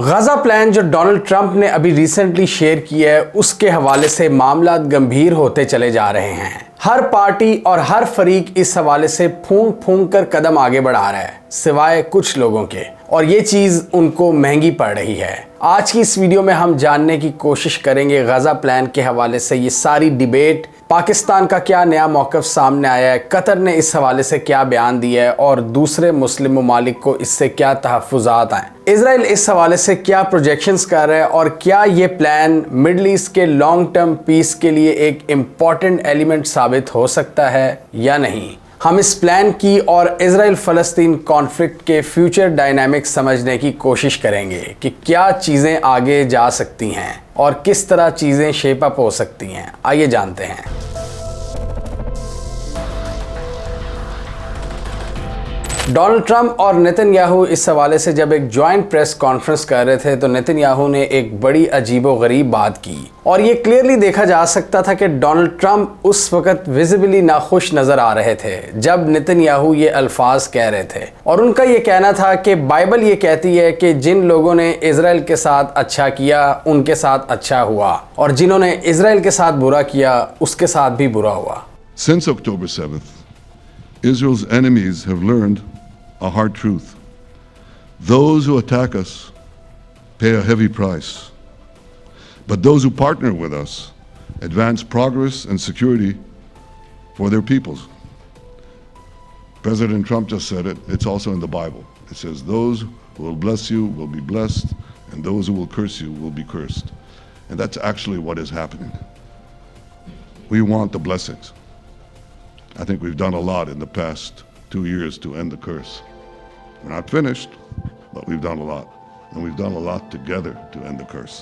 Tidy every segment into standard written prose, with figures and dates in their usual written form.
गजा plan जो Donald Trump ने अभी रिसेंटली शेयर किया है, उसके हवाले से मामला गंभीर होते चले जा रहे हैं। हर पार्टी और हर फरीक इस हवाले से फूंक फूंक कर कदम आगे बढ़ा रहा है, सिवाय कुछ लोगों के, और ये चीज़ उनको महंगी पड़ रही है। आज की इस वीडियो में हम जानने की कोशिश करेंगे गजा प्लान के हवाले से ये सारी डिबेट, पाकिस्तान का क्या नया मौक़िफ़ सामने आया है, कतर ने इस हवाले से क्या बयान दिया है और दूसरे मुस्लिम ममालिक को इससे क्या तहफ़्फ़ुज़ात आए, इजराइल इस हवाले से क्या प्रोजेक्शंस कर रहा है और क्या ये प्लान मिडल ईस्ट के लॉन्ग टर्म पीस के लिए एक इम्पॉर्टेंट एलिमेंट साबित हो सकता है या नहीं। हम इस प्लान की और इजराइल फ़लस्तीन कॉन्फ्लिक्ट के फ्यूचर डायनामिक्स समझने की कोशिश करेंगे कि क्या चीज़ें आगे जा सकती हैं और किस तरह चीज़ें शेप अप हो सकती हैं। आइए जानते हैं। डोनाल्ड ट्रंप और नेतन्याहू इस हवाले से जब एक जॉइंट प्रेस कॉन्फ्रेंस कर रहे थे तो नेतन्याहू ने एक बड़ी अजीबोगरीब बात की और ये क्लियरली देखा जा सकता था कि डोनाल्ड ट्रंप उस वक्त विजिबली नाखुश नजर आ रहे थे जब नेतन्याहू ये अल्फाज कह रहे थे। और उनका ये कहना था कि बाइबल ये कहती है कि जिन लोगों ने इजराइल के साथ अच्छा किया उनके साथ अच्छा हुआ और जिन्होंने इजराइल के साथ बुरा किया उसके साथ भी बुरा हुआ। Since October 7th, Israel's enemies have learned a hard truth. Those who attack us pay a heavy price, but those who partner with us advance progress and security for their peoples. President Trump just said it. It's also in the Bible. It says, those who will bless you will be blessed, and those who will curse you will be cursed. And that's actually what is happening. We want the blessings. I think we've done a lot in the past 2 years to end the curse. We're not finished, but we've done a lot. And we've done a lot together to end the curse.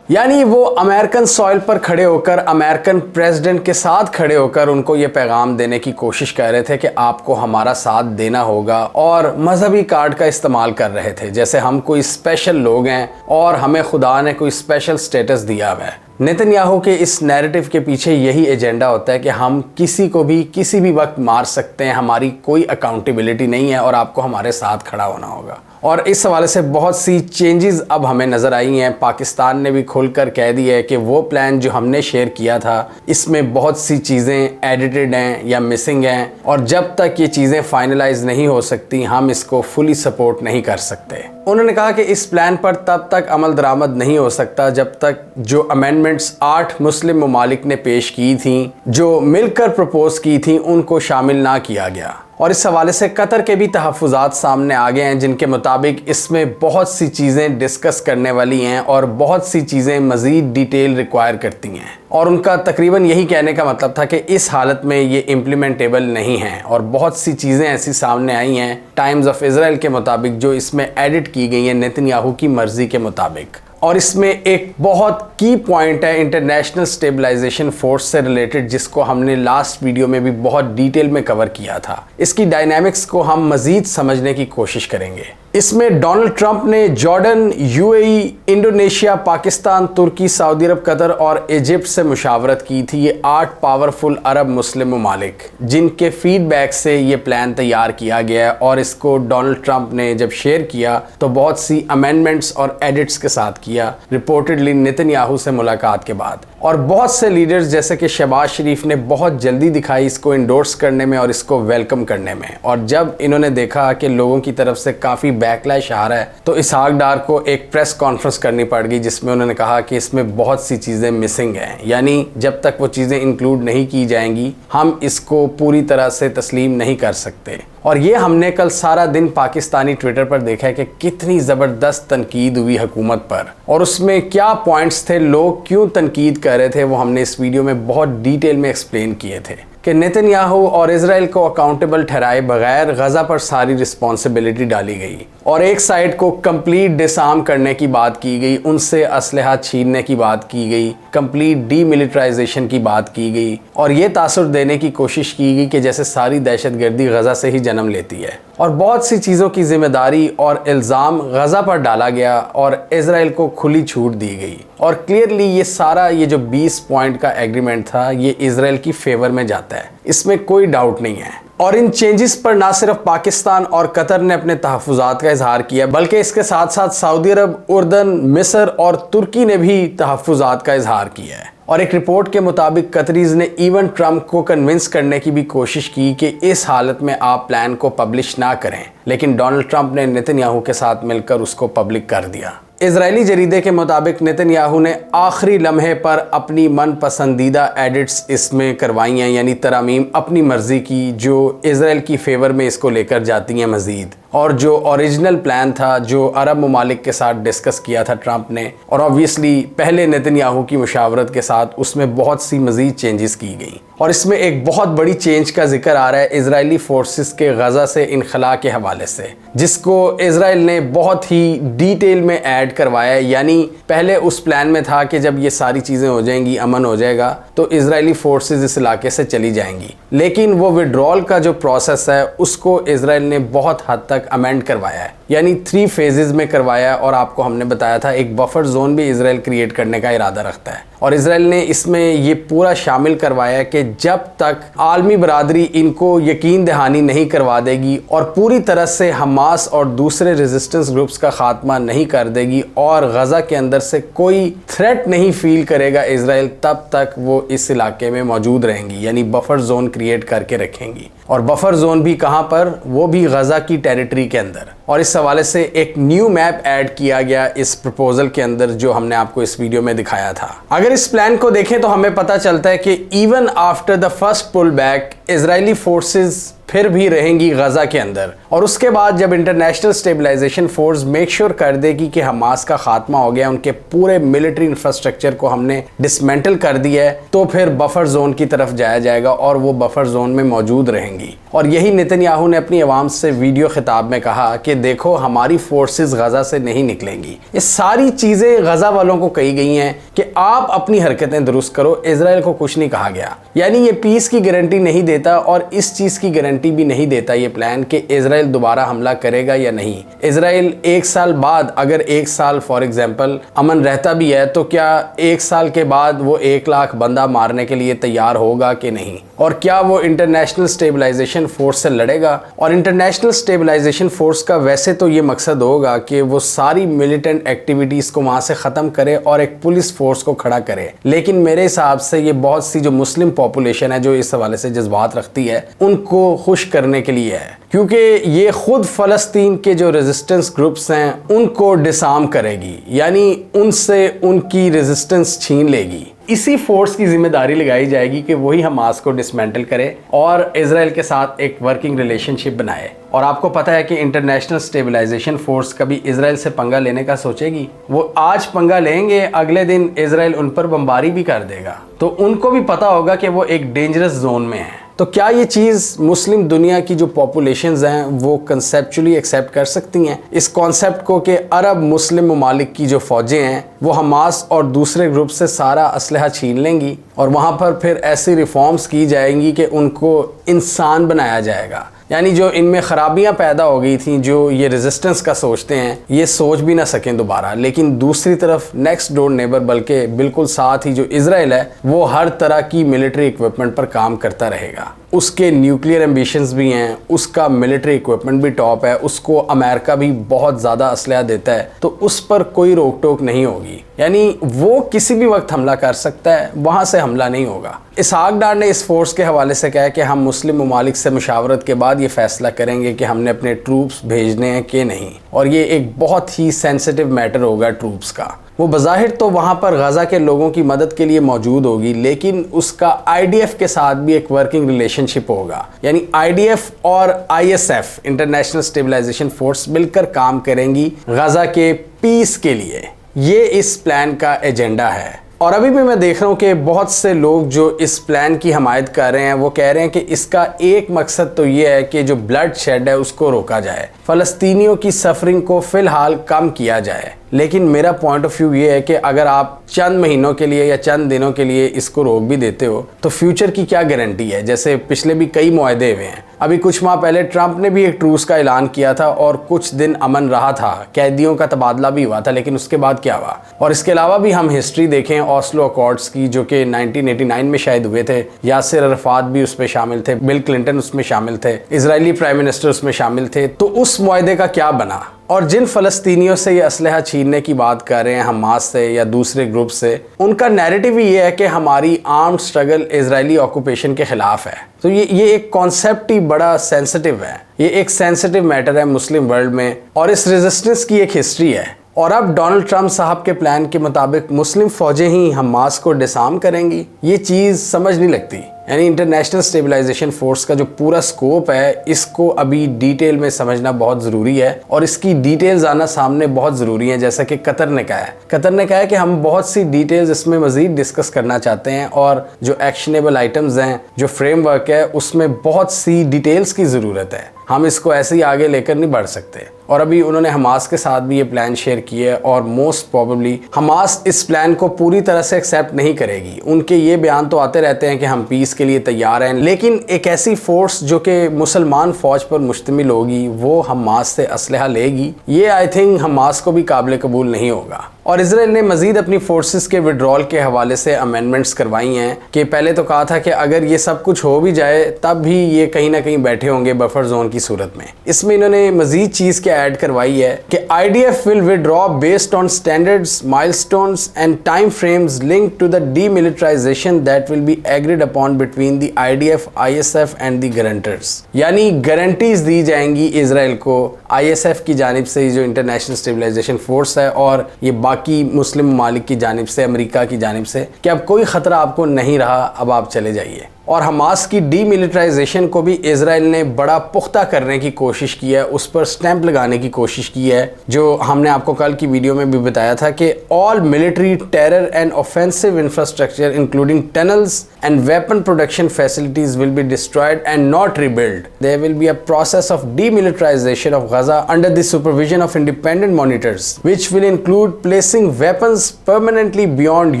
यानी वो American soil पर खड़े होकर, American president के साथ खड़े होकर उनको ये पैगाम देने की कोशिश कर रहे थे कि आपको हमारा साथ देना होगा, और मजहबी कार्ड का इस्तेमाल कर रहे थे जैसे हम कोई स्पेशल लोग हैं और हमें खुदा ने कोई स्पेशल स्टेटस दिया हुआ है। नेतन्याहू के इस नैरेटिव के पीछे यही एजेंडा होता है कि हम किसी को भी किसी भी वक्त मार सकते हैं, हमारी कोई अकाउंटेबिलिटी नहीं है और आपको हमारे साथ खड़ा होना होगा। और इस हवाले से बहुत सी चेंजेस अब हमें नज़र आई हैं। पाकिस्तान ने भी खुलकर कह दिया है कि वो प्लान जो हमने शेयर किया था इसमें बहुत सी चीज़ें एडिटेड हैं या मिसिंग हैं, और जब तक ये चीज़ें फाइनलाइज नहीं हो सकती हम इसको फुली सपोर्ट नहीं कर सकते। उन्होंने कहा कि इस प्लान पर तब तक अमल दरामद नहीं हो सकता जब तक जो अमेंडमेंट्स 8 मुस्लिम ममालिक ने पेश की थी, जो मिलकर प्रपोज की थी, उनको शामिल ना किया गया। और इस हवाले से कतर के भी तहफ़्फ़ुज़ात सामने आ गए हैं जिनके मुताबिक इसमें बहुत सी चीज़ें डिस्कस करने वाली हैं और बहुत सी चीज़ें मज़ीद डिटेल रिक्वायर करती हैं। और उनका तकरीबन यही कहने का मतलब था कि इस हालत में ये इम्प्लीमेंटेबल नहीं है, और बहुत सी चीज़ें ऐसी सामने आई हैं टाइम्स ऑफ इजराइल के मुताबिक जो इसमें एडिट की गई हैं नेतन्याहू की मर्ज़ी के मुताबिक। और इसमें एक बहुत की पॉइंट है इंटरनेशनल स्टेबलाइजेशन फोर्स से रिलेटेड, जिसको हमने लास्ट वीडियो में भी बहुत डिटेल में कवर किया था। इसकी डायनामिक्स को हम मज़ीद समझने की कोशिश करेंगे। इसमें डोनाल्ड ट्रंप ने जॉर्डन, यूएई, इंडोनेशिया, पाकिस्तान, तुर्की, सऊदी अरब, कतर और इजिप्ट से मुशावरत की थी। ये 8 पावरफुल अरब मुस्लिम ममालिक जिनके फीडबैक से ये प्लान तैयार किया गया है, और इसको डोनाल्ड ट्रंप ने जब शेयर किया तो बहुत सी अमेंडमेंट्स और एडिट्स के साथ किया, रिपोर्टेडली नेतन्याहू से मुलाकात के बाद। और बहुत से लीडर्स जैसे कि शहबाज शरीफ ने बहुत जल्दी दिखाई इसको इंडोर्स करने में और इसको वेलकम करने में, और जब इन्होंने देखा कि लोगों की तरफ से काफ़ी बैकलैश आ रहा है तो इसहाक डार को एक प्रेस कॉन्फ्रेंस करनी पड़ गई जिसमें उन्होंने कहा कि इसमें बहुत सी चीज़ें मिसिंग हैं, यानी जब तक वो चीज़ें इंक्लूड नहीं की जाएंगी हम इसको पूरी तरह से तस्लीम नहीं कर सकते। और ये हमने कल सारा दिन पाकिस्तानी ट्विटर पर देखा है कि कितनी ज़बरदस्त तनकीद हुई हुकूमत पर, और उसमें क्या पॉइंट्स थे, लोग क्यों तनकीद कर रहे थे, वो हमने इस वीडियो में बहुत डिटेल में एक्सप्लेन किए थे कि नेतन्याहू और इजराइल को अकाउंटेबल ठहराए बगैर गजा पर सारी रिस्पॉन्सिबिलिटी डाली गई और एक साइड को कंप्लीट डिसआर्म करने की बात की गई, उनसे असलहा छीनने की बात की गई, कंप्लीट डीमिलिटराइजेशन की बात की गई, और ये तासुर देने की कोशिश की गई कि जैसे सारी दहशतगर्दी गजा से ही जन्म लेती है। और बहुत सी चीज़ों की जिम्मेदारी और इल्ज़ाम गजा पर डाला गया और इजराइल को खुली छूट दी गई। और क्लियरली ये सारा ये जो 20 पॉइंट का एग्रीमेंट था ये इजराइल की फेवर में जाता है, इसमें कोई डाउट नहीं है। और इन चेंजेस पर ना सिर्फ पाकिस्तान और कतर ने अपने तहफ़्फ़ुज़ात का इजहार किया, बल्कि इसके साथ साथ सऊदी अरब, उर्दन, मिस्र और तुर्की ने भी तहफ़्फ़ुज़ात का इजहार किया है। और एक रिपोर्ट के मुताबिक कतरीज़ ने इवन ट्रंप को कन्विंस करने की भी कोशिश की कि इस हालत में आप प्लान को पब्लिश ना करें, लेकिन डोनाल्ड ट्रंप ने नेतन्याहू के साथ मिलकर उसको पब्लिक कर दिया। इजरायली जरीदे के मुताबिक नेतन्याहू ने आखिरी लम्हे पर अपनी मन पसंदीदा एडिट्स इसमें करवाई हैं, यानी तरामीम अपनी मर्जी की जो इजराइल की फेवर में इसको लेकर जाती हैं मज़ीद। और जो ओरिजिनल प्लान था जो अरब ममालिक के साथ डिस्कस किया था ट्रंप ने, और ऑब्वियसली पहले नेतन्याहू की मुशावरत के साथ, उसमें बहुत सी मज़ीद चेंजेस की गई। और इसमें एक बहुत बड़ी चेंज का जिक्र आ रहा है इजरायली फोर्सेस के गज़ा से इनखला के हवाले से, जिसको इजराइल ने बहुत ही डिटेल में ऐड करवाया है। यानी पहले उस प्लान में था कि जब ये सारी चीज़ें हो जाएंगी, अमन हो जाएगा, तो इजरायली फोर्सेस इस इलाके से चली जाएंगी, लेकिन वो विड्रॉल का जो प्रोसेस है उसको इजराइल ने बहुत हद तक अमेंड करवाया है, यानी 3 फेजेस में करवाया है। और आपको हमने बताया था एक बफर जोन भी इजराइल क्रिएट करने का इरादा रखता है, और इजराइल ने इसमें ये पूरा शामिल करवाया है कि जब तक आलमी बरादरी इनको यकीन दहानी नहीं करवा देगी और पूरी तरह से हमास और दूसरे रेजिस्टेंस ग्रुप्स का खात्मा नहीं कर देगी और गजा के अंदर से कोई थ्रेट नहीं फील करेगा इजराइल, तब तक वो इस इलाके में मौजूद रहेंगी, यानी बफर जोन क्रिएट करके रखेंगी। और बफर जोन भी कहाँ पर, वो भी गजा की टेरिटरी के अंदर। और इस हवाले से एक न्यू मैप ऐड किया गया इस प्रपोजल के अंदर जो हमने आपको इस वीडियो में दिखाया था। अगर इस प्लान को देखें तो हमें पता चलता है कि even after the first pull back Israeli forces फिर भी रहेंगी गजा के अंदर, और उसके बाद जब international stabilisation force make sure कर देगी कि हमास का खात्मा हो गया, उनके पूरे मिलिट्री इंफ्रास्ट्रक्चर को हमने डिसमेंटल कर दिया है, तो फिर बफर जोन की तरफ जाया जाएगा और वो बफर जोन में मौजूद रहेंगी। और यही नेतन्याहू ने अपनी आवाम से वीडियो खिताब में कहा कि देखो हमारी फोर्सेस गजा से नहीं निकलेंगी। ये सारी चीज़ें गजा वालों को कही गई हैं कि आप अपनी हरकतें दुरुस्त करो, इजराइल को कुछ नहीं कहा गया। यानी ये पीस की गारंटी नहीं देता और इस चीज़ की गारंटी भी नहीं देता ये प्लान कि इजराइल दोबारा हमला करेगा या नहीं। इजराइल 1 साल बाद, अगर 1 साल फॉर एग्जांपल अमन रहता भी है, तो क्या 1 साल के बाद वो 1 लाख बंदा मारने के लिए तैयार होगा कि नहीं? और क्या वो इंटरनेशनल स्टेबलाइजेशन फोर्स से लड़ेगा? और इंटरनेशनल स्टेबलाइजेशन फोर्स का वैसे तो ये मकसद होगा कि वो सारी मिलिटेंट एक्टिविटीज़ को वहाँ से ख़त्म करे और एक पुलिस फोर्स को खड़ा करे, लेकिन मेरे हिसाब से ये बहुत सी जो मुस्लिम पॉपुलेशन है जो इस हवाले से जज्बात रखती है, उनको खुश करने के लिए है, क्योंकि ये खुद फ़लस्तीन के जो रेजिस्टेंस ग्रुप्स हैं उनको डिसआर्म करेगी, यानी उनसे उनकी रेजिस्टेंस छीन लेगी। इसी फोर्स की जिम्मेदारी लगाई जाएगी कि वही हमास को डिसमेंटल करे और इजराइल के साथ एक वर्किंग रिलेशनशिप बनाए। और आपको पता है कि इंटरनेशनल स्टेबलाइजेशन फोर्स कभी इजराइल से पंगा लेने का सोचेगी? वो आज पंगा लेंगे, अगले दिन इजराइल उन पर बमबारी भी कर देगा, तो उनको भी पता होगा कि वो एक डेंजरस जोन में है। तो क्या ये चीज़ मुस्लिम दुनिया की जो पॉपुलेशंस हैं वो कंसेप्चुअली एक्सेप्ट कर सकती हैं इस कॉन्सेप्ट को कि अरब मुस्लिम ममालिक की जो फ़ौजें हैं वो हमास और दूसरे ग्रुप से सारा असलहा छीन लेंगी और वहाँ पर फिर ऐसी रिफॉर्म्स की जाएंगी कि उनको इंसान बनाया जाएगा? यानी जो इनमें ख़राबियाँ पैदा हो गई थी, जो ये रेजिस्टेंस का सोचते हैं, ये सोच भी ना सकें दोबारा। लेकिन दूसरी तरफ नेक्स्ट डोर नेबर, बल्कि बिल्कुल साथ ही जो इजराइल है, वो हर तरह की मिलिट्री इक्विपमेंट पर काम करता रहेगा। उसके न्यूक्लियर एम्बिशंस भी हैं, उसका मिलिट्री इक्विपमेंट भी टॉप है, उसको अमेरिका भी बहुत ज़्यादा असलहा देता है, तो उस पर कोई रोक टोक नहीं होगी। यानी वो किसी भी वक्त हमला कर सकता है, वहाँ से हमला नहीं होगा। इसहाक डार ने इस फोर्स के हवाले से कहा कि हम मुस्लिम ममालिक से मुशावरत के बाद ये फैसला करेंगे कि हमने अपने ट्रूप्स भेजने हैं कि नहीं, और ये एक बहुत ही सेंसिटिव मैटर होगा ट्रूप्स का। वो बज़ाहिर तो वहाँ पर गजा के लोगों की मदद के लिए मौजूद होगी, लेकिन उसका IDF के साथ भी एक वर्किंग रिलेशनशिप होगा। यानी IDF और ISF इंटरनेशनल स्टेबलाइजेशन फोर्स मिलकर काम करेंगी गजा के पीस के लिए। ये इस प्लान का एजेंडा है। और अभी भी मैं देख रहा हूँ कि बहुत से लोग जो इस प्लान की हमायत कर रहे हैं वो कह रहे हैं कि इसका एक मकसद तो ये है कि जो ब्लड शेड है उसको रोका जाए, फ़लस्तीनियों की सफरिंग को फ़िलहाल कम किया जाए। लेकिन मेरा पॉइंट ऑफ व्यू ये है कि अगर आप चंद महीनों के लिए या चंद दिनों के लिए इसको रोक भी देते हो तो फ्यूचर की क्या गारंटी है? जैसे पिछले भी कई मुआहदे हुए हैं, अभी कुछ माह पहले ट्रंप ने भी एक ट्रूस का ऐलान किया था और कुछ दिन अमन रहा था, कैदियों का तबादला भी हुआ था, लेकिन उसके बाद क्या हुआ। और इसके अलावा भी हम हिस्ट्री देखें ऑस्लो अकॉर्ड्स की, जो कि 1989 में शायद हुए थे। यासिर अरफात भी उसमें शामिल थे, बिल क्लिंटन उसमें शामिल थे, इजरायली प्राइम मिनिस्टर उसमें शामिल थे। तो उस मुआहदे का क्या बना? और जिन फ़लस्तीनियों से ये असलहा छीनने की बात कर रहे हैं, हमास से या दूसरे ग्रुप से, उनका नैरेटिव ही ये है कि हमारी आर्म्ड स्ट्रगल इजरायली ऑक्यूपेशन के ख़िलाफ़ है। तो ये एक कॉन्सेप्ट ही बड़ा सेंसिटिव है, ये एक सेंसिटिव मैटर है मुस्लिम वर्ल्ड में, और इस रेजिस्टेंस की एक हिस्ट्री है। और अब डोनाल्ड ट्रंप साहब के प्लान के मुताबिक मुस्लिम फ़ौजें ही हमास को डिसआर्म करेंगी। ये चीज़ समझ नहीं लगती। यानी इंटरनेशनल स्टेबलाइजेशन फोर्स का जो पूरा स्कोप है, इसको अभी डिटेल में समझना बहुत ज़रूरी है और इसकी डिटेल्स आना सामने बहुत ज़रूरी है। जैसा कि कतर ने कहा है कि हम बहुत सी डिटेल्स इसमें मज़ीद डिस्कस करना चाहते हैं और जो एक्शनेबल आइटम्स हैं, जो फ्रेमवर्क है, उसमें बहुत सी डिटेल्स की ज़रूरत है। हम इसको ऐसे ही आगे लेकर नहीं बढ़ सकते। और अभी उन्होंने हमास के साथ भी ये प्लान शेयर किया है और मोस्ट प्रोबेबली हमास इस प्लान को पूरी तरह से एक्सेप्ट नहीं करेगी। उनके ये बयान तो आते रहते हैं कि हम पीस के लिए तैयार हैं, लेकिन एक ऐसी फोर्स जो कि मुसलमान फौज पर मुश्तमिल होगी, वो हमास से असलहा लेगी, ये आई थिंक हमास को भी काबिल कबूल नहीं होगा। और इजराइल ने मजीद अपनी फोर्सेस के विड्रॉल के हवाले से अमेंडमेंट्स करवाई हैं कि पहले तो कहा था कि अगर ये सब कुछ हो भी जाए तब भी ये कहीं ना कहीं बैठे होंगे बफर जोन की सूरत में। इसमें इन्होंने मजीद चीज़ क्या ऐड करवाई है कि IDF will withdraw based on standards, milestones and time frames linked to the demilitarisation that will be agreed upon between the IDF, ISF and the guarantors. यानी गारंटीज दी जाएंगी इजराइल को ISF की जानिब से, जो इंटरनेशनल स्टेबलाइजेशन फोर्स है, और ये बाकी मुस्लिम ममालिक की जानिब से, अमेरिका की जानिब से, कि अब कोई ख़तरा आपको नहीं रहा, अब आप चले जाइए। और हमास की डीमिलिटराइजेशन को भी इजराइल ने बड़ा पुख्ता करने की कोशिश की है, उस पर स्टैंप लगाने की कोशिश की है, जो हमने आपको कल की वीडियो में भी बताया था कि all military terror and offensive infrastructure including tunnels and weapon production facilities will be destroyed and not rebuild. There will be a process of demilitarisation of Gaza under the supervision of independent monitors which will include placing weapons permanently beyond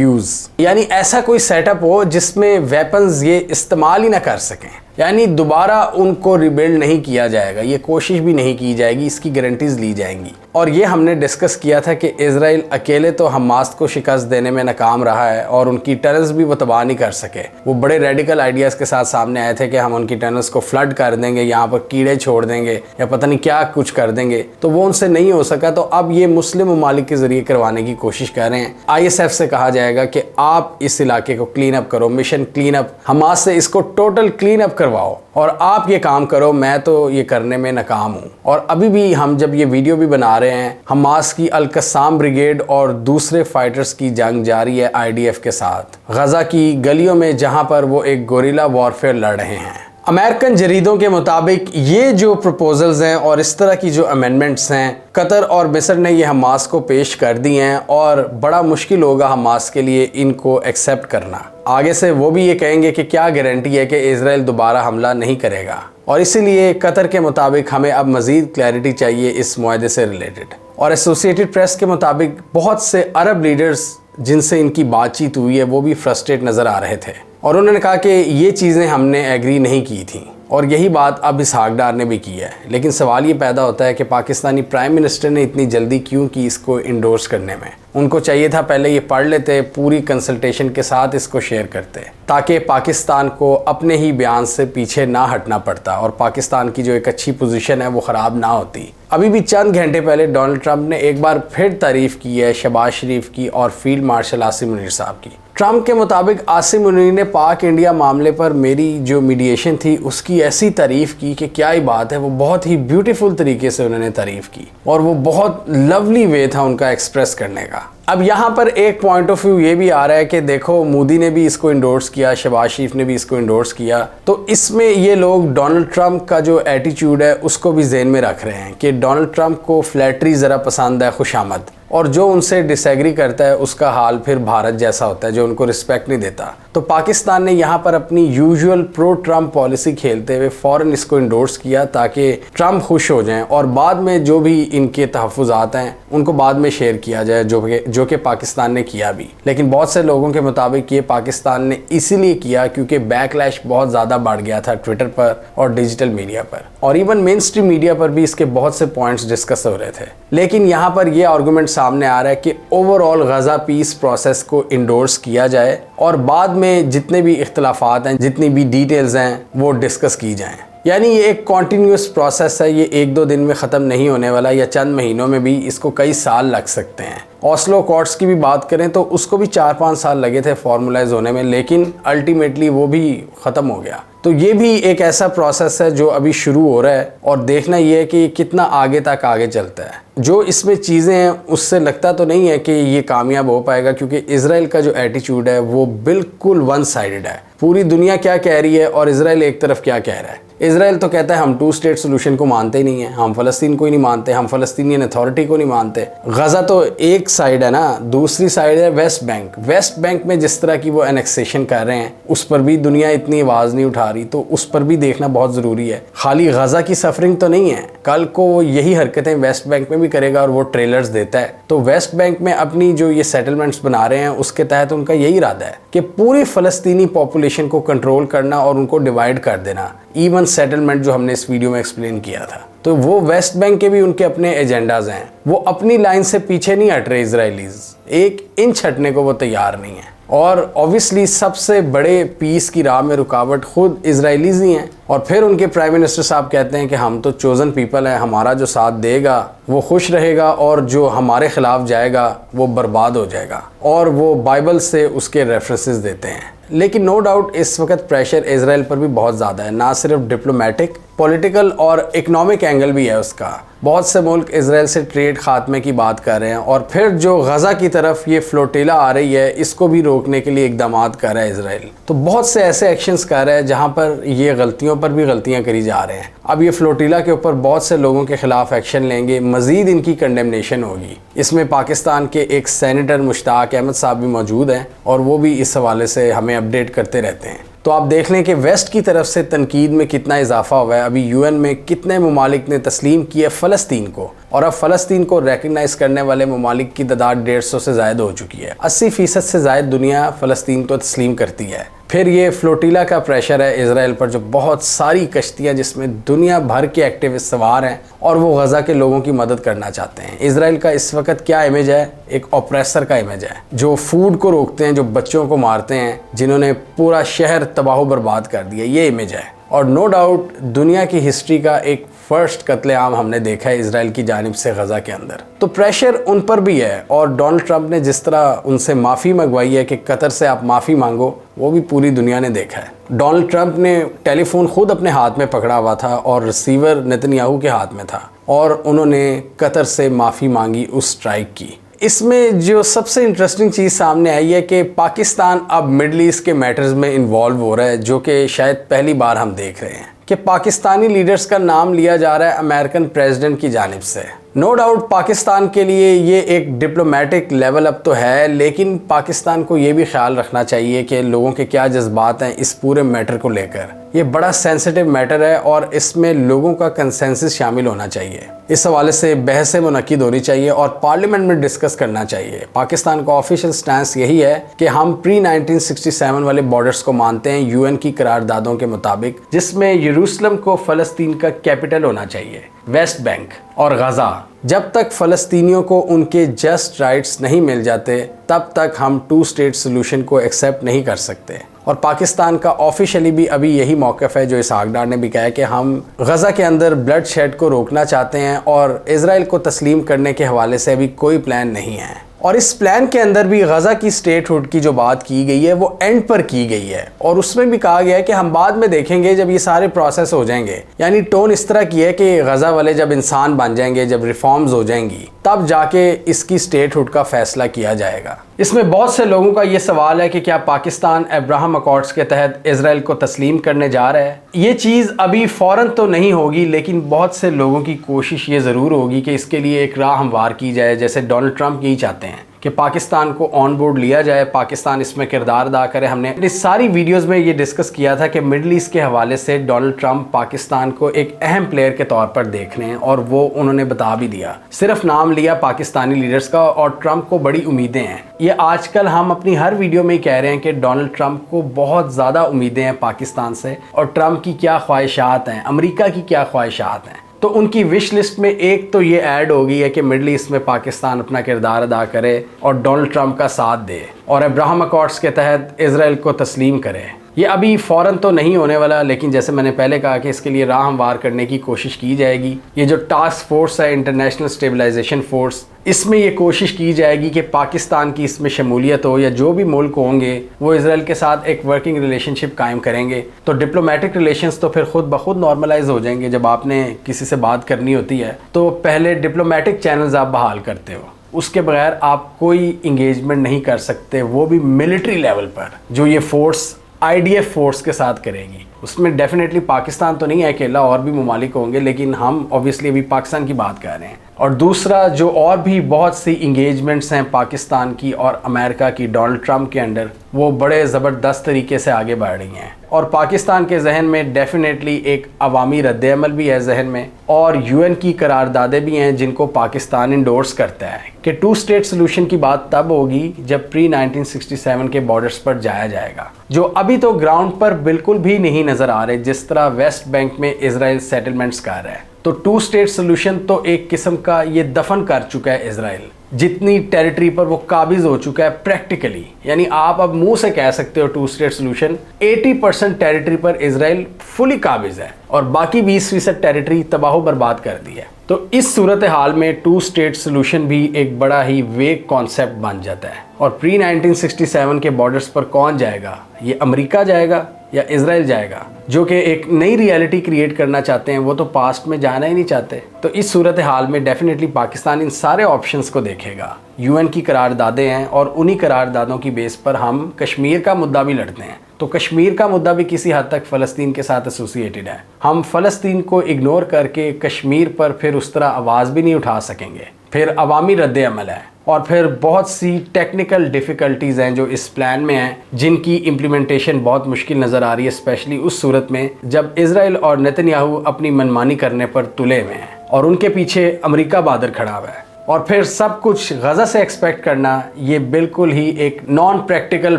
use. यानी ऐसा कोई setup हो जिसमें weapons ये इस्तेमाल ही ना कर सकें, यानी दोबारा उनको रिबिल्ड नहीं किया जाएगा, ये कोशिश भी नहीं की जाएगी, इसकी गारंटीज ली जाएंगी। और ये हमने डिस्कस किया था कि इजराइल अकेले तो हमास को शिकस्त देने में नाकाम रहा है और उनकी टनल्स भी वो तबाह नहीं कर सके। वो बड़े रेडिकल आइडियाज़ के साथ सामने आए थे कि हम उनकी टनल्स को फ्लड कर देंगे, यहाँ पर कीड़े छोड़ देंगे या पता नहीं क्या कुछ कर देंगे, तो वो उनसे नहीं हो सका। तो अब ये मुस्लिम ममालिक के ज़रिए करवाने की कोशिश कर रहे हैं। ISF से कहा जाएगा कि आप इस इलाके को क्लीन अप करो, मिशन क्लीन अप, हमास से इसको टोटल क्लीन अप करवाओ और आप ये काम करो, मैं तो ये करने में नाकाम हूँ। और अभी भी हम जब ये वीडियो भी बना रहे हैं, हमास की अल-कस्साम ब्रिगेड और दूसरे फाइटर्स की जंग जारी है IDF के साथ गजा की गलियों में, जहाँ पर वो एक गोरिल्ला वॉरफेयर लड़ रहे हैं। अमेरिकन जरीदों के मुताबिक ये जो प्रपोजल्स हैं और इस तरह की जो अमेंडमेंट्स हैं, कतर और मिस्र ने ये हमास को पेश कर दी हैं और बड़ा मुश्किल होगा हमास के लिए इनको एक्सेप्ट करना। आगे से वो भी ये कहेंगे कि क्या गारंटी है कि इजराइल दोबारा हमला नहीं करेगा, और इसीलिए कतर के मुताबिक हमें अब मज़ीद क्लैरिटी चाहिए इस मुआहदे से रिलेटेड। और एसोसिएटेड प्रेस के मुताबिक बहुत से अरब लीडर्स जिनसे इनकी बातचीत हुई है वो भी फ्रस्ट्रेट नज़र आ रहे थे और उन्होंने कहा कि ये चीज़ें हमने एग्री नहीं की थी, और यही बात अब इसहाक डार ने भी की है। लेकिन सवाल ये पैदा होता है कि पाकिस्तानी प्राइम मिनिस्टर ने इतनी जल्दी क्यों की इसको इंडोर्स करने में। उनको चाहिए था पहले ये पढ़ लेते, पूरी कंसल्टेशन के साथ इसको शेयर करते, ताकि पाकिस्तान को अपने ही बयान से पीछे ना हटना पड़ता और पाकिस्तान की जो एक अच्छी पोजीशन है वो ख़राब ना होती। अभी भी चंद घंटे पहले डोनाल्ड ट्रंप ने एक बार फिर तारीफ़ की है शहबाज शरीफ की और फील्ड मार्शल आसिम मुनीर साहब की। ट्रंप के मुताबिक आसिम मुनीर ने पाक इंडिया मामले पर मेरी जो मीडिएशन थी उसकी ऐसी तारीफ़ की कि क्या ही बात है, वो बहुत ही ब्यूटीफुल तरीके से उन्होंने तारीफ़ की और वो बहुत लवली वे था उनका एक्सप्रेस करने का। अब यहाँ पर एक पॉइंट ऑफ व्यू ये भी आ रहा है कि देखो मोदी ने भी इसको इंडोर्स किया, शहबाज शरीफ ने भी इसको इंडोर्स किया, तो इसमें ये लोग डोनाल्ड ट्रंप का जो एटीट्यूड है उसको भी जेहन में रख रहे हैं कि डोनाल्ड ट्रंप को फ्लैटरी ज़रा पसंद है, खुशामद, और जो उनसे डिसएग्री करता है उसका हाल फिर भारत जैसा होता है जो उनको रिस्पेक्ट नहीं देता। तो पाकिस्तान ने यहाँ पर अपनी यूजुअल प्रो ट्रम्प पॉलिसी खेलते हुए फ़ौरन इसको इंडोर्स किया ताकि ट्रम्प खुश हो जाएं और बाद में जो भी इनके तहफ़्फ़ुज़ात हैं उनको बाद में शेयर किया जाए, जो कि पाकिस्तान ने किया भी। लेकिन बहुत से लोगों के मुताबिक ये पाकिस्तान ने इसीलिए किया क्योंकि बैकलैश बहुत ज़्यादा बढ़ गया था ट्विटर पर और डिजिटल मीडिया पर, और इवन मेन स्ट्रीम मीडिया पर भी इसके बहुत से पॉइंट्स डिस्कस हो रहे थे। लेकिन यहाँ पर यह आर्गूमेंट सामने आ रहा है कि ओवरऑल गज़ा पीस प्रोसेस को इंडोर्स किया जाए और बाद में जितने भी इख्तलाफात हैं, जितनी भी डिटेल्स हैं, वो डिस्कस की जाएँ। यानी ये एक कॉन्टीन्यूस प्रोसेस है, ये 1-2 दिन में ख़त्म नहीं होने वाला या चंद महीनों में भी, इसको कई साल लग सकते हैं। ऑस्लो अकॉर्ड्स की भी बात करें तो उसको भी 4-5 साल लगे थे फॉर्मुलाइज होने में, लेकिन अल्टीमेटली वो भी ख़त्म हो गया। तो ये भी एक ऐसा प्रोसेस है जो अभी शुरू हो रहा है और देखना ये है कि कितना आगे तक आगे चलता है। जो इसमें चीज़ें हैं उससे लगता तो नहीं है कि ये कामयाब हो पाएगा, क्योंकि इजराइल का जो एटीट्यूड है वो बिल्कुल वन साइडेड है। पूरी दुनिया क्या कह रही है और इजराइल एक तरफ क्या कह रहा है। इजराइल तो कहता है हम 2 स्टेट सोल्यूशन को मानते ही नहीं है, हम फ़लस्तीन को ही नहीं मानते, हम फ़लस्तीनियन अथॉरिटी को नहीं मानते। गज़ा तो एक साइड है ना, दूसरी साइड है वेस्ट बैंक। वेस्ट बैंक में जिस तरह की वो एनेक्सेशन कर रहे हैं उस पर भी दुनिया इतनी आवाज़ नहीं उठा रही, तो उस पर भी देखना बहुत ज़रूरी है। खाली गज़ा की सफरिंग तो नहीं है, कल को यही हरकतें वेस्ट बैंक में भी करेगा और वो ट्रेलर्स देता है। तो वेस्ट बैंक में अपनी जो ये सेटलमेंट्स बना रहे हैं उसके तहत उनका यही इरादा है कि पूरी फ़लस्तीनी पॉपुलेशन को कंट्रोल करना और उनको डिवाइड कर देना। इवन सेटलमेंट जो हमने इस वीडियो में एक्सप्लेन किया था, तो वो वेस्ट बैंक के भी उनके अपने एजेंडाज हैं। वो अपनी लाइन से पीछे नहीं हट रहे इजरायलीज, 1 इंच हटने को वो तैयार नहीं है। और ऑब्वियसली सबसे बड़े पीस की राह में रुकावट खुद इजरायलीज ही हैं। और फिर उनके प्राइम मिनिस्टर साहब कहते हैं कि हम तो चोजन पीपल हैं, हमारा जो साथ देगा वो खुश रहेगा और जो हमारे खिलाफ जाएगा वो बर्बाद हो जाएगा, और वो बाइबल से उसके रेफरेंसेस देते हैं। लेकिन नो डाउट इस वक्त प्रेशर इजराइल पर भी बहुत ज़्यादा है, ना सिर्फ डिप्लोमेटिक, पॉलिटिकल और इकोनॉमिक एंगल भी है उसका। बहुत से मुल्क इजराइल से ट्रेड खात्मे की बात कर रहे हैं और फिर जो गज़ा की तरफ ये फ्लोटिला आ रही है इसको भी रोकने के लिए इकदाम कर रहा है इजराइल। तो बहुत से ऐसे एक्शंस कर रहा है जहां पर ये गलतियों पर भी गलतियां करी जा रहे हैं। अब ये फ्लोटिला के ऊपर बहुत से लोगों के खिलाफ एक्शन लेंगे, मज़ीद इनकी कंडेमनेशन होगी। इसमें पाकिस्तान के एक सेनेटर मुश्ताक अहमद साहब भी मौजूद हैं और वो भी इस हवाले से हमें अपडेट करते रहते हैं। तो आप देख लें कि वेस्ट की तरफ से तनकीद में कितना इजाफा हुआ है। अभी यूएन में कितने ममालिक ने तस्लीम किया फ़लस्तीन को, और अब फ़लस्तीन को रेकग्नाइज़ करने वाले ममालिक की तादाद 150 से ज़्यादा हो चुकी है। 80% से ज़्यादा दुनिया फ़लस्तीन को तस्लीम करती है। फिर ये फ्लोटिला का प्रेशर है इजराइल पर, जो बहुत सारी कश्तियाँ जिसमें दुनिया भर के एक्टिविस्ट सवार हैं और वो गज़ा के लोगों की मदद करना चाहते हैं। इजराइल का इस वक्त क्या इमेज है? एक ऑप्रेसर का इमेज है, जो फूड को रोकते हैं, जो बच्चों को मारते हैं, जिन्होंने पूरा शहर तबाह बर्बाद कर दिया, ये इमेज है। और नो डाउट दुनिया की हिस्ट्री का एक फर्स्ट कत्लेआम हमने देखा है इजराइल की जानिब से गज़ा के अंदर। तो प्रेशर उन पर भी है, और डोनाल्ड ट्रंप ने जिस तरह उनसे माफ़ी मंगवाई है कि कतर से आप माफ़ी मांगो, वो भी पूरी दुनिया ने देखा है। डोनाल्ड ट्रंप ने टेलीफोन खुद अपने हाथ में पकड़ा हुआ था और रिसीवर नेतन्याहू के हाथ में था, और उन्होंने कतर से माफ़ी मांगी उस स्ट्राइक की। इसमें जो सबसे इंटरेस्टिंग चीज़ सामने आई है कि पाकिस्तान अब मिडल ईस्ट के मैटर्स में इन्वॉल्व हो रहा है, जो कि शायद पहली बार हम देख रहे हैं कि पाकिस्तानी लीडर्स का नाम लिया जा रहा है अमेरिकन प्रेसिडेंट की जानिब से। नो डाउट पाकिस्तान के लिए ये एक डिप्लोमेटिक लेवल अप तो है, लेकिन पाकिस्तान को ये भी ख्याल रखना चाहिए कि लोगों के क्या जज्बात हैं इस पूरे मैटर को लेकर। ये बड़ा सेंसिटिव मैटर है और इसमें लोगों का कंसेंसस शामिल होना चाहिए। इस हवाले से बहसें मुनक्किद होनी चाहिए और पार्लियामेंट में डिस्कस करना चाहिए। पाकिस्तान का ऑफिशियल स्टैंस यही है कि हम प्री 1967 वाले बॉर्डर्स को मानते हैं यूएन की करारदादों के मुताबिक, जिसमें यरूशलेम को फ़लस्तीन का कैपिटल होना चाहिए, वेस्ट बैंक और गज़ा। जब तक फ़लस्तीनियों को उनके जस्ट राइट्स नहीं मिल जाते तब तक हम 2 स्टेट सोल्यूशन को एक्सेप्ट नहीं कर सकते। और पाकिस्तान का ऑफिशियली भी अभी यही मौक़िफ़ है जो इसहाक डार ने भी कहा है कि हम गज़ा के अंदर ब्लड शेड को रोकना चाहते हैं और इजराइल को तस्लीम करने के हवाले से अभी कोई प्लान नहीं है। और इस प्लान के अंदर भी गज़ा की स्टेटहुड की जो बात की गई है वो एंड पर की गई है, और उसमें भी कहा गया है कि हम बाद में देखेंगे जब ये सारे प्रोसेस हो जाएंगे। यानी टोन इस तरह की है कि गज़ा वाले जब इंसान बन जाएंगे, जब रिफॉर्म्स हो जाएंगी, तब जाके इसकी स्टेटहुड का फैसला किया जाएगा। इसमें बहुत से लोगों का ये सवाल है कि क्या पाकिस्तान अब्राहम अकॉर्ड्स के तहत इजराइल को तस्लीम करने जा रहा है। ये चीज़ अभी फ़ौरन तो नहीं होगी, लेकिन बहुत से लोगों की कोशिश ये ज़रूर होगी कि इसके लिए एक राह हमवार की जाए, जैसे डोनाल्ड ट्रंप यही चाहते हैं कि पाकिस्तान को ऑन बोर्ड लिया जाए, पाकिस्तान इसमें किरदार अदा करे। हमने इस सारी वीडियोस में ये डिस्कस किया था कि मिडल ईस्ट के हवाले से डोनाल्ड ट्रंप पाकिस्तान को एक अहम प्लेयर के तौर पर देख रहे हैं, और वो उन्होंने बता भी दिया। सिर्फ नाम लिया पाकिस्तानी लीडर्स का, और ट्रंप को बड़ी उम्मीदें हैं। ये आजकल हम अपनी हर वीडियो में ही कह रहे हैं कि डोनाल्ड ट्रंप को बहुत ज़्यादा उम्मीदें हैं पाकिस्तान से, और ट्रंप की क्या ख्वाहिशात हैं, अमेरिका की क्या ख्वाहिशात हैं। तो उनकी विश लिस्ट में एक तो ये ऐड हो गई है कि मिडल ईस्ट में पाकिस्तान अपना किरदार अदा करे और डोनाल्ड ट्रंप का साथ दे और अब्राहम अकॉर्ड्स के तहत इजराइल को तस्लीम करे। ये अभी फ़ौरन तो नहीं होने वाला, लेकिन जैसे मैंने पहले कहा कि इसके लिए राह हमवार करने की कोशिश की जाएगी। ये जो टास्क फोर्स है, इंटरनेशनल स्टेबलाइजेशन फोर्स, इसमें ये कोशिश की जाएगी कि पाकिस्तान की इसमें शमूलियत हो, या जो भी मुल्क होंगे वो इजराइल के साथ एक वर्किंग रिलेशनशिप कायम करेंगे। तो डिप्लोमेटिक रिलेशंस तो फिर खुद ब खुद नॉर्मलाइज हो जाएंगे। जब आपने किसी से बात करनी होती है तो पहले डिप्लोमेटिक चैनल्स आप बहाल करते हो, उसके बगैर आप कोई इंगेजमेंट नहीं कर सकते, वो भी मिलिट्री लेवल पर। जो ये फोर्स IDF फोर्स के साथ करेगी, उसमें डेफिनेटली पाकिस्तान तो नहीं है अकेला, और भी ममालिक होंगे, लेकिन हम ऑब्वियसली अभी पाकिस्तान की बात कर रहे हैं। और दूसरा, जो और भी बहुत सी इंगेजमेंट्स हैं पाकिस्तान की और अमेरिका की डोनाल्ड ट्रंप के अंडर, वो बड़े ज़बरदस्त तरीके से आगे बढ़ रही हैं। और पाकिस्तान के जहन में डेफिनेटली एक अवामी रद्द-ए-अमल भी है जहन में, और UN की करारदादे भी हैं जिनको पाकिस्तान इंडोर्स करता है कि 2 स्टेट सोल्यूशन की बात तब होगी जब प्री 1967 के बॉर्डर्स पर जाया जाएगा, जो अभी तो ग्राउंड पर बिल्कुल भी नहीं नज़र आ रहे, जिस तरह वेस्ट बैंक में इजराइल सेटलमेंट्स कर रहा है। तो 2 स्टेट सोल्यूशन तो एक किस्म का ये दफन कर चुका है इजराइल, जितनी टेरिटरी पर वो काबिज हो चुका है प्रैक्टिकली। यानी आप अब मुंह से कह सकते हो 2 स्टेट सोल्यूशन, 80% टेरिटरी पर इजराइल फुली काबिज है, और बाकी 20% टेरिटरी तबाह बर्बाद कर दी है। तो इस सूरत हाल में 2 स्टेट सोल्यूशन भी एक बड़ा ही वेग कॉन्सेप्ट बन जाता है। और प्री 1967 के बॉर्डर्स पर कौन जाएगा? ये अमेरिका जाएगा या इजराइल जाएगा, जो कि एक नई रियलिटी क्रिएट करना चाहते हैं। वो तो पास्ट में जाना ही नहीं चाहते। तो इस सूरत हाल में डेफिनेटली पाकिस्तान इन सारे ऑप्शंस को देखेगा। UN की करारदादें हैं, और उन्हीं करारदादों की बेस पर हम कश्मीर का मुद्दा भी लड़ते हैं। तो कश्मीर का मुद्दा भी किसी हद तक फ़लस्तीन के साथ एसोसिएटेड है। हम फ़लस्तीन को इग्नोर करके कश्मीर पर फिर उस तरह आवाज़ भी नहीं उठा सकेंगे। फिर अवामी रद्द-ए-अमल है, और फिर बहुत सी टेक्निकल डिफ़िकल्टीज़ हैं जो इस प्लान में हैं, जिनकी इम्प्लीमेंटेशन बहुत मुश्किल नज़र आ रही है, स्पेशली उस सूरत में जब इजराइल और नेतन्याहू अपनी मनमानी करने पर तुले हुए हैं और उनके पीछे अमेरिका बहादुर खड़ा हुआ है। और फिर सब कुछ गज़ा से एक्सपेक्ट करना, ये बिल्कुल ही एक नॉन प्रैक्टिकल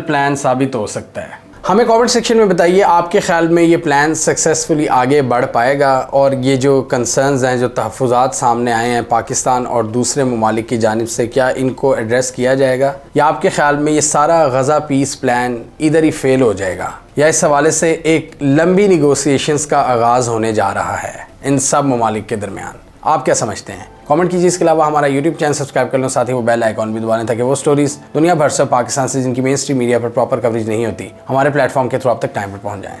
प्लान साबित हो सकता है। हमें कमेंट सेक्शन में बताइए, आपके ख्याल में ये प्लान सक्सेसफुली आगे बढ़ पाएगा, और ये जो कंसर्न्स हैं, जो तहफ़्फ़ुज़ात सामने आए हैं पाकिस्तान और दूसरे ममालिक की जानिब से, क्या इनको एड्रेस किया जाएगा, या आपके ख्याल में ये सारा गज़ा पीस प्लान इधर ही फेल हो जाएगा, या इस हवाले से एक लंबी निगोसिएशंस का आगाज़ होने जा रहा है इन सब ममालिक के दरमियान? आप क्या समझते हैं? कमेंट कीजिए। इसके अलावा हमारा YouTube चैनल सब्सक्राइब कर लो, साथ ही वो बेल आइकॉन भी दबा लें, ताकि वो स्टोरीज़ दुनिया भर से पाकिस्तान से जिनकी मेन स्ट्रीम मीडिया पर प्रॉपर कवरेज नहीं होती, हमारे प्लेटफॉर्म के थ्रू आप तक टाइम पर पहुंच जाएं।